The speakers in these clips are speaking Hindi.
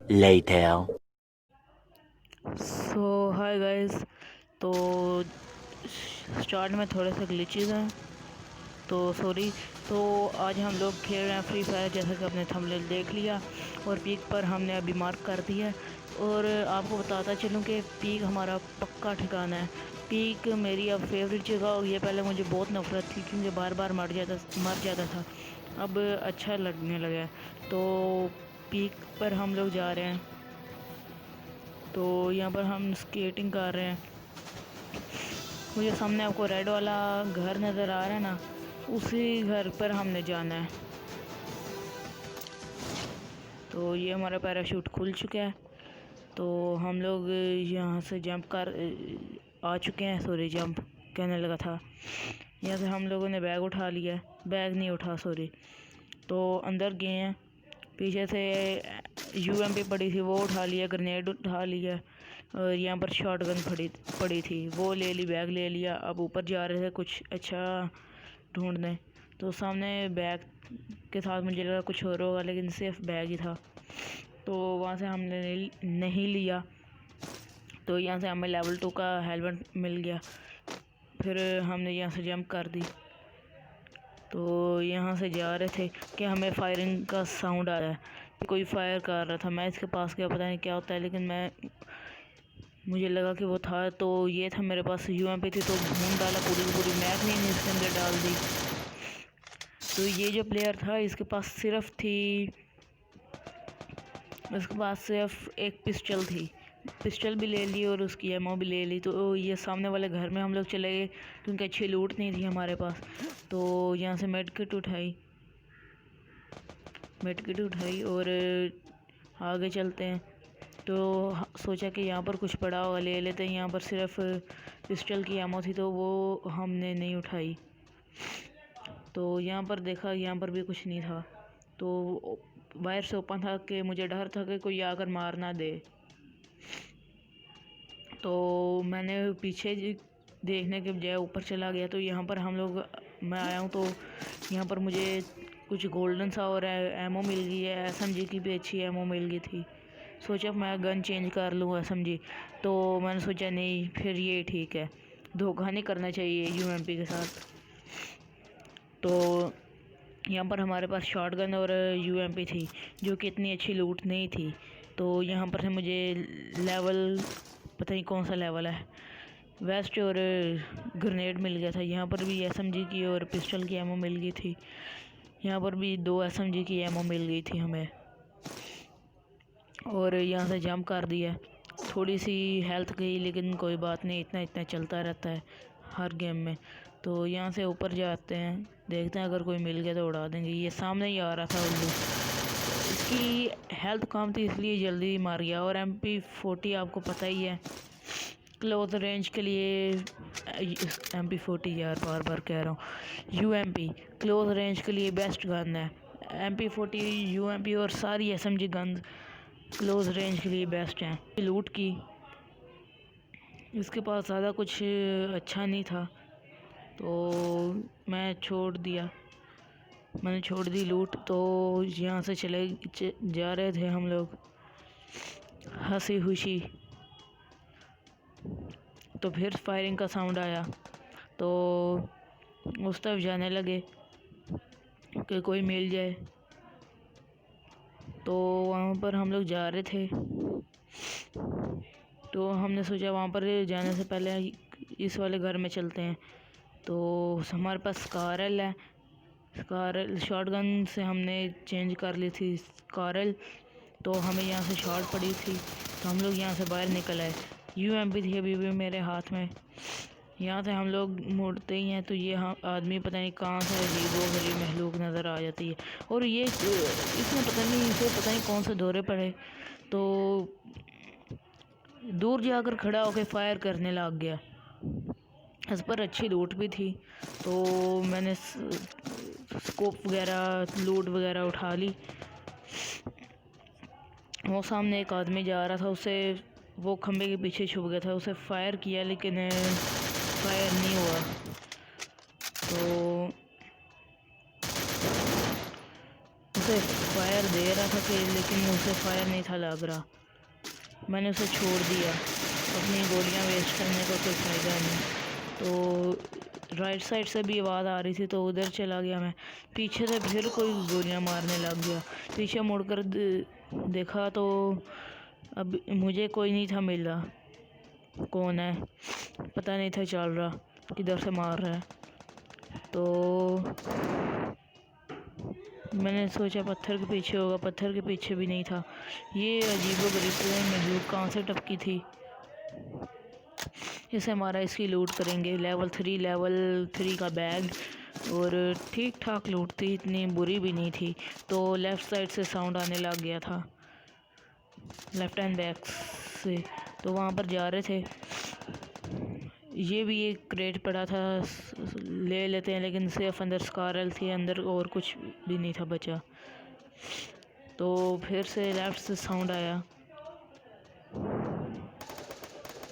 later. सो हाय गाइस। तो स्टार्ट में थोड़े से ग्लिचेस हैं, तो सॉरी। तो आज हम लोग खेल रहे हैं फ्री फायर, जैसा कि आपने थंबनेल देख लिया। और पीक पर हमने अभी मार्क कर दिया है। और आपको बताता चलूँ कि पीक हमारा पक्का ठिकाना है। पीक मेरी अब फेवरेट जगह हो गई है। पहले मुझे बहुत नफरत थी क्योंकि बार बार मर जाता था। अब अच्छा लगने लगा है। तो पीक पर हम लोग जा रहे हैं। तो यहाँ पर हम स्केटिंग कर रहे हैं। मुझे सामने आपको रेड वाला घर नज़र आ रहा है ना, उसी घर पर हमने जाना है। तो ये हमारा पैराशूट खुल चुका है। तो हम लोग यहाँ से जंप कर आ चुके हैं। सॉरी, जंप कहने लगा था। यहाँ से हम लोगों ने बैग उठा लिया है। बैग नहीं उठा, सॉरी। तो अंदर गए हैं। पीछे से यूएमपी पड़ी थी, वो उठा लिया। ग्रेनेड उठा लिया। और यहाँ पर शॉटगन पड़ी पड़ी थी, वो ले ली। बैग ले लिया। अब ऊपर जा रहे थे कुछ अच्छा ढूंढने। तो सामने बैग के साथ मुझे लगा कुछ और होगा, लेकिन सिर्फ बैग ही था। तो वहाँ से हमने नहीं लिया। तो यहाँ से हमें लेवल 2 का हेलमेट मिल गया। फिर हमने यहाँ से जंप कर दी। तो यहाँ से जा रहे थे कि हमें फायरिंग का साउंड आ रहा है। कोई फायर कर रहा था। मैं इसके पास गया, पता नहीं क्या होता है, लेकिन मुझे लगा कि वो था। तो ये था मेरे पास, यूएमपी थी, तो भून डाला पूरी की पूरी। मैग नहीं इसके अंदर डाल दी। तो ये जो प्लेयर था, इसके पास सिर्फ एक पिस्टल थी। पिस्टल भी ले ली और उसकी एमओ भी ले ली। तो ये सामने वाले घर में हम लोग चले गए क्योंकि अच्छी लूट नहीं थी हमारे पास। तो यहाँ से मेड किट उठाई और आगे चलते हैं। तो सोचा कि यहाँ पर कुछ पड़ा हुआ ले लेते हैं। यहाँ पर सिर्फ पिस्टल की एमओ थी, तो वो हमने नहीं उठाई। तो यहाँ पर देखा, यहाँ पर भी कुछ नहीं था। तो बाहर से ओपन था कि मुझे डर था कि कोई आकर मार ना दे। तो मैंने पीछे देखने के बजाय ऊपर चला गया। तो यहाँ पर मैं आया हूँ। तो यहाँ पर मुझे कुछ गोल्डन सा और एमओ मिल गई है। एसएमजी की भी अच्छी एमओ मिल गई थी। सोचा मैं गन चेंज कर लूँ एसएमजी। तो मैंने सोचा नहीं, फिर ये ठीक है, धोखा नहीं करना चाहिए यूएमपी के साथ। तो यहाँ पर हमारे पास शॉटगन और यूएमपी थी, जो कि इतनी अच्छी लूट नहीं थी। तो यहाँ पर से मुझे लेवल, पता नहीं कौन सा लेवल है, वेस्ट और ग्रेनेड मिल गया था। यहाँ पर भी एसएमजी की और पिस्टल की एमओ मिल गई थी। यहाँ पर भी 2 एसएमजी की एमओ मिल गई थी हमें। और यहाँ से जंप कर दिया। थोड़ी सी हेल्थ गई, लेकिन कोई बात नहीं, इतना इतना चलता रहता है हर गेम में। तो यहाँ से ऊपर जाते हैं, देखते हैं अगर कोई मिल गया तो उड़ा देंगे। ये सामने ही आ रहा था उल्लू। इसकी हेल्थ कम थी इसलिए जल्दी मार गया। और MP40 आपको पता ही है, क्लोज रेंज के लिए। MP40 यार, बार बार कह रहा हूँ, यूएमपी क्लोज रेंज के लिए बेस्ट गन है। MP40, यूएमपी और सारी एसएमजी गन क्लोज रेंज के लिए बेस्ट हैं। लूट की, इसके पास ज़्यादा कुछ अच्छा नहीं था, तो मैंने छोड़ दी लूट। तो यहाँ से जा रहे थे हम लोग हंसी खुशी। तो फिर फायरिंग का साउंड आया, तो उस तरफ जाने लगे कि कोई मिल जाए। तो वहाँ पर हम लोग जा रहे थे। तो हमने सोचा वहाँ पर जाने से पहले इस वाले घर में चलते हैं। तो हमारे पास स्कारल है। स्कारल शॉटगन से हमने चेंज कर ली थी स्कारल। तो हमें यहाँ से शॉट पड़ी थी, तो हम लोग यहाँ से बाहर निकल आए। यूएमपी थी अभी भी मेरे हाथ में। यहाँ से हम लोग मुड़ते ही हैं, तो ये हम आदमी पता नहीं कहाँ से अजीबोगरीब महलूक नज़र आ जाती है। और ये इसमें पता नहीं कौन से दौरे पड़े, तो दूर जाकर खड़ा होकर फायर करने लग गया। इस पर अच्छी लूट भी थी, तो मैंने स्कोप वगैरह लूट वगैरह उठा ली। वो सामने एक आदमी जा रहा था, उसे वो खंबे के पीछे छुप गया था। उसे फायर किया, लेकिन फायर नहीं हुआ। तो उसे फायर दे रहा था कि लेकिन उसे फायर नहीं था लग रहा। मैंने उसे छोड़ दिया, अपनी गोलियां वेस्ट करने का कोई फ़ायदा नहीं। तो राइट साइड से भी आवाज़ आ रही थी तो उधर चला गया मैं। पीछे से फिर कोई गोलियां मारने लग गया। पीछे मुड़कर देखा तो अब मुझे कोई नहीं था मिल रहा, कौन है पता नहीं था चल रहा, किधर से मार रहा है। तो मैंने सोचा पत्थर के पीछे होगा, पत्थर के पीछे भी नहीं था। ये अजीबोगरीब मखलूक कहाँ से टपकी थी। इसे हमारा इसकी लूट करेंगे। लेवल 3 का बैग और ठीक ठाक लूट थी, इतनी बुरी भी नहीं थी। तो लेफ़्ट साइड से साउंड आने लग गया था, लेफ़्ट हैंड बैग से, तो वहाँ पर जा रहे थे। ये भी एक क्रेट पड़ा था, ले लेते हैं, लेकिन सिर्फ अंदर स्कारल थी, अंदर और कुछ भी नहीं था बचा। तो फिर से लेफ़्ट से साउंड आया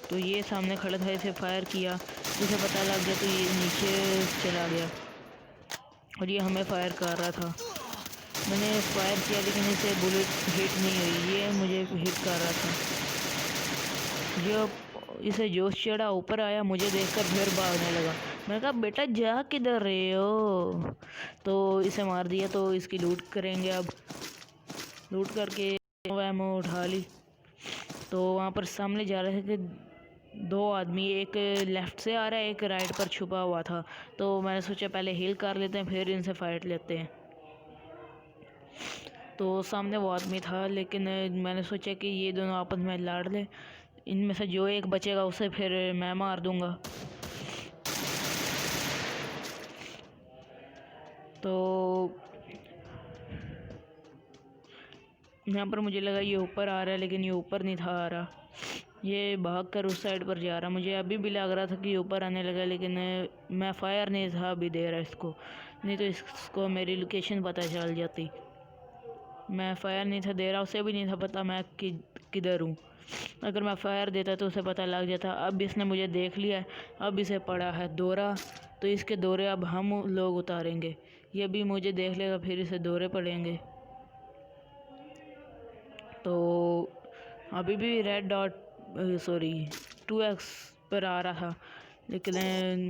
तो ये सामने खड़ा था, इसे फायर किया, इसे पता लग गया तो ये नीचे चला गया और ये हमें फायर कर रहा था। मैंने फायर किया लेकिन इसे बुलेट हिट नहीं हुई, ये मुझे हिट कर रहा था। जो इसे जोश चढ़ा, ऊपर आया, मुझे देखकर फिर भागने लगा। मैंने कहा बेटा जा किधर रहे हो, तो इसे मार दिया। तो इसकी लूट करेंगे। अब लूट करके एमो उठा ली। तो वहाँ पर सामने जा रहे थे कि 2 आदमी, एक लेफ़्ट से आ रहा है, एक राइट पर छुपा हुआ था। तो मैंने सोचा पहले हील कर लेते हैं फिर इनसे फाइट लेते हैं। तो सामने वो आदमी था, लेकिन मैंने सोचा कि ये दोनों आपस में लड़ ले, इनमें से जो एक बचेगा उसे फिर मैं मार दूंगा। तो यहाँ पर मुझे लगा ये ऊपर आ रहा है, लेकिन ये ऊपर नहीं था आ रहा, ये भाग कर उस साइड पर जा रहा। मुझे अभी भी लग रहा था कि ऊपर आने लगा, लेकिन मैं फायर नहीं था अभी दे रहा इसको, नहीं तो इसको मेरी लोकेशन पता चल जाती। मैं फायर नहीं था दे रहा, उसे भी नहीं था पता मैं किधर हूँ। अगर मैं फायर देता तो उसे पता लग जाता। अब इसने मुझे देख लिया है, अब इसे पड़ा है दौरा, तो इसके दौरे अब हम लोग उतारेंगे। ये भी मुझे देख लेगा, फिर इसे दौरे पड़ेंगे। तो अभी भी रेड डॉट 2x पर आ रहा था, लेकिन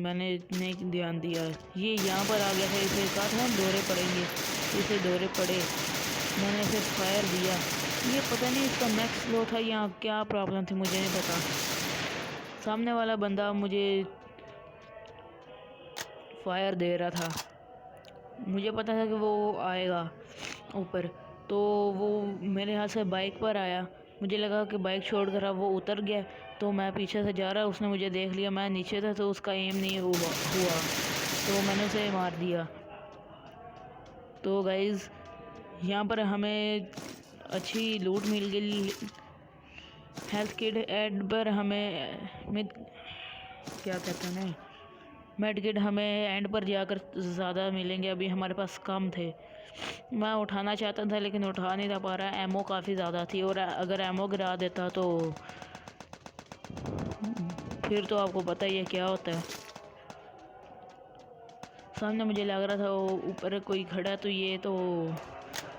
मैंने नहीं ध्यान दिया। ये यहाँ पर आ गया था, इसे कहा था दौरे पड़ेंगे, इसे दौरे पड़े। मैंने इसे फायर दिया, ये पता नहीं इसका नेक्स्ट स्लो था या क्या प्रॉब्लम थी, मुझे नहीं पता। सामने वाला बंदा मुझे फायर दे रहा था, मुझे पता था कि वो आएगा ऊपर, तो वो मेरे हाथ से बाइक पर आया। मुझे लगा कि बाइक छोड़कर अब वो उतर गया, तो मैं पीछे से जा रहा, उसने मुझे देख लिया, मैं नीचे था तो उसका एम नहीं हुआ, तो मैंने उसे मार दिया। तो गाइज़ यहाँ पर हमें अच्छी लूट मिल गई। हेल्थ किट एड पर हमें क्या कहते हैं ना, मेड किट हमें एंड पर जाकर ज़्यादा मिलेंगे, अभी हमारे पास कम थे। मैं उठाना चाहता था लेकिन उठा नहीं था पा रहा, एमओ काफ़ी ज़्यादा थी, और अगर एमओ गिरा देता तो फिर तो आपको पता ही है क्या होता है। सामने मुझे लग रहा था वो ऊपर कोई खड़ा, तो ये तो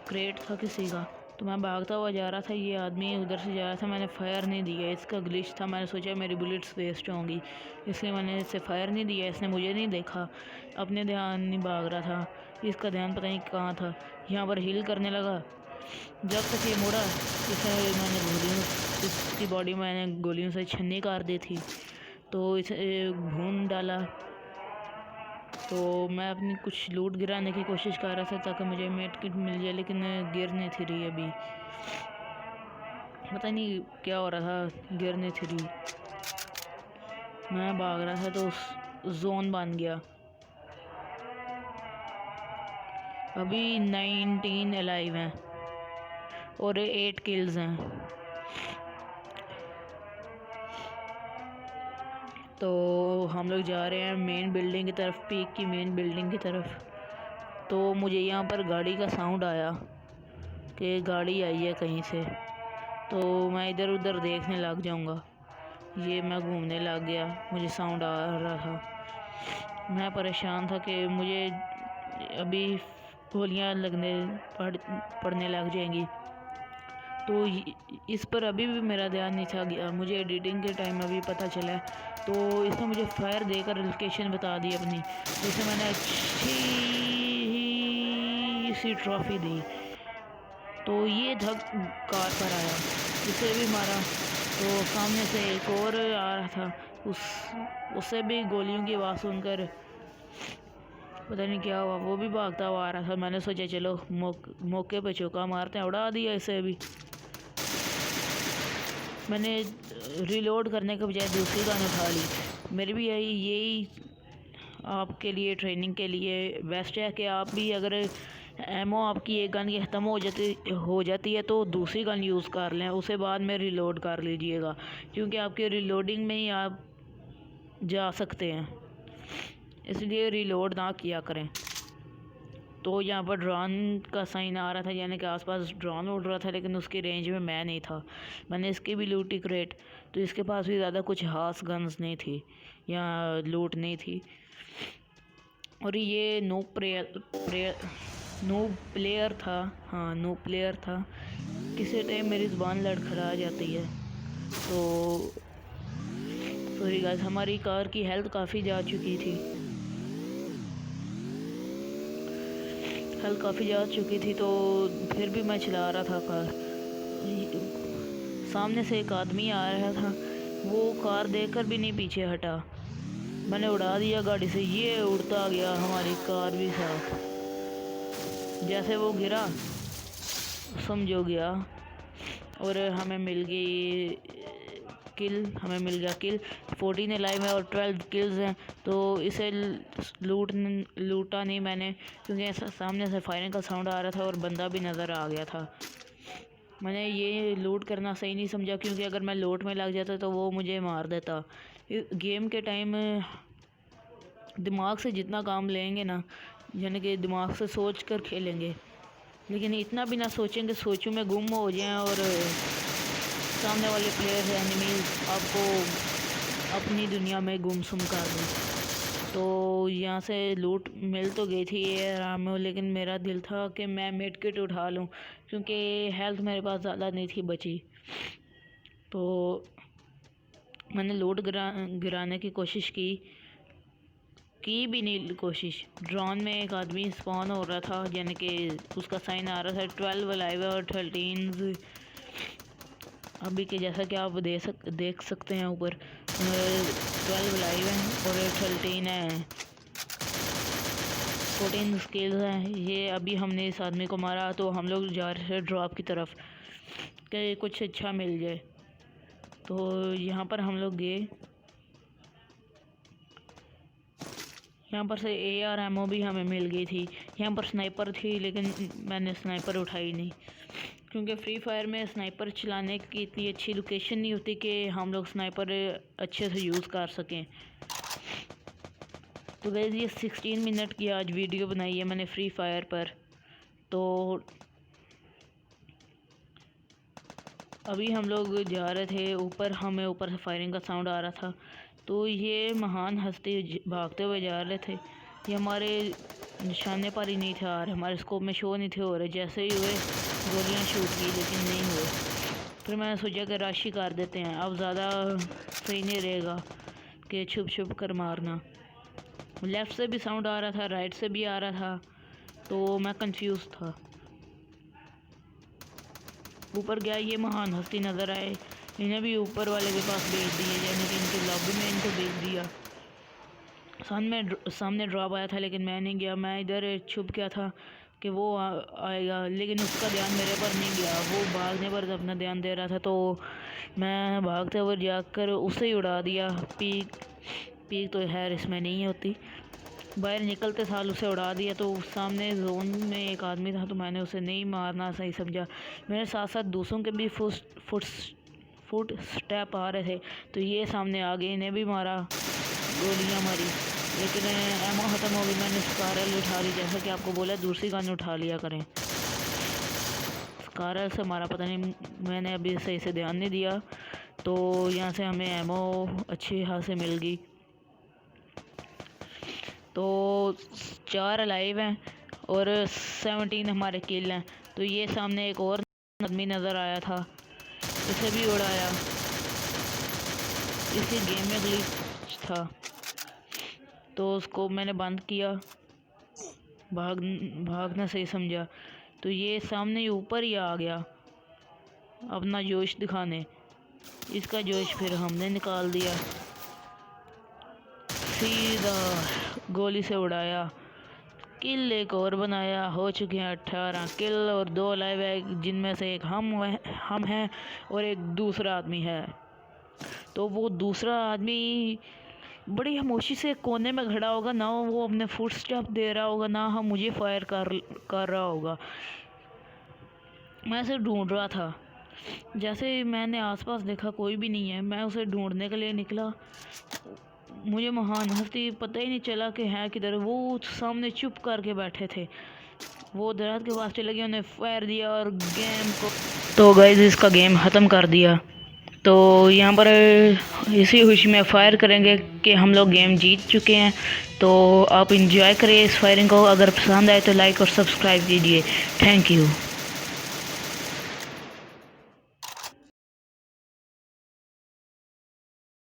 क्रेट था किसी का, तो मैं भागता हुआ जा रहा था, ये आदमी उधर से जा रहा था। मैंने फायर नहीं दिया, इसका ग्लिच था, मैंने सोचा मेरी बुलेट्स वेस्ट होंगी, इसलिए मैंने इसे फायर नहीं दिया। इसने मुझे नहीं देखा, अपने ध्यान नहीं भाग रहा था, इसका ध्यान पता नहीं कहाँ था। यहाँ पर हील करने लगा, जब तक ये मुड़ा इसे मैंने गोलियों, इसकी बॉडी में मैंने गोलियों से छन्नी कर दी थी, तो इसे भून डाला। तो मैं अपनी कुछ लूट गिराने की कोशिश कर रहा था ताकि मुझे मेड किट मिल जाए, लेकिन गिर नहीं थी रही, अभी पता नहीं क्या हो रहा था, गिर नहीं थी रही। मैं भाग रहा था तो जोन बन गया। अभी 19 अलाइव हैं और 8 किल्स हैं। तो हम लोग जा रहे हैं मेन बिल्डिंग की तरफ, पीक की मेन बिल्डिंग की तरफ। तो मुझे यहाँ पर गाड़ी का साउंड आया कि गाड़ी आई है कहीं से, तो मैं इधर उधर देखने लग जाऊँगा। ये मैं घूमने लग गया, मुझे साउंड आ रहा था, मैं परेशान था कि मुझे अभी गोलियां पड़ने लग जाएंगी। तो इस पर अभी भी मेरा ध्यान नहीं था गया, मुझे एडिटिंग के टाइम अभी पता चला। तो इसने मुझे फायर देकर लोकेशन बता दी अपनी, जिसे मैंने अच्छी सी ट्रॉफी दी। तो ये धक कार पर आया, इसे भी मारा। तो सामने से एक और आ रहा था, उससे भी गोलियों की आवाज़ सुनकर पता नहीं क्या हुआ, वो भी भागता हुआ आ रहा था। मैंने सोचा चलो मौके पे चौका मारते हैं, उड़ा दिया इसे भी। मैंने रिलोड करने के बजाय दूसरी गन उठा ली। मेरी भी यही आपके लिए ट्रेनिंग के लिए बेस्ट है कि आप भी अगर एमओ आपकी एक गन की ख़त्म हो जाती है तो दूसरी गन यूज़ कर लें, उसे बाद में रिलोड कर लीजिएगा, क्योंकि आपके रिलोडिंग में ही आप जा सकते हैं, इसलिए रिलोड ना किया करें। तो यहाँ पर ड्रोन का साइन आ रहा था, यानी कि आसपास ड्रोन उड़ रहा था, लेकिन उसकी रेंज में मैं नहीं था। मैंने इसकी भी लूटी क्रेट, तो इसके पास भी ज़्यादा कुछ खास गन्स नहीं थी या लूट नहीं थी। और ये नूब प्लेयर था, हाँ नूब प्लेयर था। किसी टाइम मेरी ज़ुबान लड़खड़ा जाती है, तो सॉरी गाइस। हमारी कार की हेल्थ काफ़ी जा चुकी थी, तो फिर भी मैं चला रहा था कार। सामने से एक आदमी आ रहा था, वो कार देखकर भी नहीं पीछे हटा। मैंने उड़ा दिया गाड़ी से, ये उड़ता गया, हमारी कार भी साथ। जैसे वो गिरा समझो गया, और हमें मिल गया किल। 14 लाइव है और 12 किल्स हैं। तो इसे लूटा नहीं मैंने, क्योंकि सामने से फायरिंग का साउंड आ रहा था और बंदा भी नज़र आ गया था। मैंने ये लूट करना सही नहीं समझा, क्योंकि अगर मैं लूट में लग जाता तो वो मुझे मार देता। गेम के टाइम दिमाग से जितना काम लेंगे ना, यानी कि दिमाग से सोच कर खेलेंगे, लेकिन इतना भी ना सोचेंगे सोचूं में गुम हो जाएं और सामने वाले प्लेयर एनिमीज आपको अपनी दुनिया में गुमसुम कर दें। तो यहाँ से लूट मिल तो गई थी ये आराम में, लेकिन मेरा दिल था कि मैं मेड किट उठा लूँ, क्योंकि हेल्थ मेरे पास ज़्यादा नहीं थी बची। तो मैंने लूट गिराने की कोशिश की भी नहीं कोशिश। ड्रोन में एक आदमी स्पॉन हो रहा था, यानी कि उसका साइन आ रहा था 12 लाइव है और 13 अभी के, जैसा कि आप देख सकते हैं ऊपर 12 लाइव है और 13 है, 14 स्किल्स हैं। ये अभी हमने इस आदमी को मारा, तो हम लोग जा रहे थे ड्रॉप की तरफ कि कुछ अच्छा मिल जाए। तो यहाँ पर हम लोग गए, यहाँ पर से AR एमओ भी हमें मिल गई थी। यहाँ पर स्नाइपर थी, लेकिन मैंने स्नाइपर उठाई नहीं, क्योंकि फ्री फायर में स्नाइपर चलाने की इतनी अच्छी लोकेशन नहीं होती कि हम लोग स्नाइपर अच्छे से यूज़ कर सकें। तो गाइस ये 16 मिनट की आज वीडियो बनाई है मैंने फ्री फायर पर। तो अभी हम लोग जा रहे थे ऊपर, हमें ऊपर से फायरिंग का साउंड आ रहा था। तो ये महान हस्ती भागते हुए जा रहे थे, ये हमारे निशाने पर ही नहीं थे आ रहे, हमारे स्कोप में शो नहीं थे हो रहे। जैसे ही हुए गोलियां शूट की, लेकिन नहीं हुए। फिर मैंने सोचा कि राशि कर देते हैं, अब ज़्यादा सही नहीं रहेगा कि छुप कर मारना। लेफ़्ट से भी साउंड आ रहा था, राइट से भी आ रहा था, तो मैं कंफ्यूज था। ऊपर गया, ये महान हस्ती नज़र आए, इन्हें भी ऊपर वाले के पास भेज दिए, यानी कि इनके लॉबी में इनको भेज दिया। सामने ड्रॉप आया था, लेकिन मैं नहीं गया। मैं इधर छुप गया था कि वो आएगा, लेकिन उसका ध्यान मेरे पर नहीं गया, वो भागने पर अपना ध्यान दे रहा था। तो मैं भागते हुए जाकर उसे ही उड़ा दिया। पीक तो खैर इसमें नहीं होती, बाहर निकलते साल उसे उड़ा दिया। तो सामने जोन में एक आदमी था, तो मैंने उसे नहीं मारना सही समझा। मेरे साथ साथ दूसरों के भी फुट स्टेप आ रहे थे, तो ये सामने आ गए, इन्हें भी मारा, गोलियां मारी, लेकिन एमओ ख़त्म हो गई। मैंने स्कारल उठा ली, जैसा कि आपको बोला दूसरी गन उठा लिया करें। स्कारल से मारा, पता नहीं मैंने अभी सही से ध्यान नहीं दिया। तो यहाँ से हमें एमओ अच्छी खासी मिल गई। तो 4 लाइव हैं और 17 हमारे किल हैं। तो ये सामने एक और आदमी नज़र आया था, इसे भी उड़ाया। इसी गेम में ग्लिच था तो उसको मैंने बंद किया, भागना सही समझा। तो ये सामने ऊपर ही आ गया अपना जोश दिखाने। इसका जोश फिर हमने निकाल दिया, सीधा गोली से उड़ाया। किल एक और बनाया, हो चुके हैं 18 किल और 2 लाइव है, जिनमें से एक हम हैं और एक दूसरा आदमी है। तो वो दूसरा आदमी बड़ी खामोशी से कोने में खड़ा होगा, ना वो अपने फुट स्टेप दे रहा होगा, ना हम मुझे फायर कर रहा होगा। मैं उसे ढूंढ रहा था। जैसे मैंने आसपास देखा कोई भी नहीं है, मैं उसे ढूंढने के लिए निकला। मुझे महान हस्ती पता ही नहीं चला कि है किधर। वो सामने चुप करके बैठे थे। वो दरख्त के पास चले गए, उन्हें फायर दिया और गेम को तो गाइस इसका गेम ख़त्म कर दिया। तो यहाँ पर इसी खुशी में फायर करेंगे कि हम लोग गेम जीत चुके हैं। तो आप इंजॉय करिए इस फायरिंग को। अगर पसंद आए तो लाइक और सब्सक्राइब कीजिए। Thank you.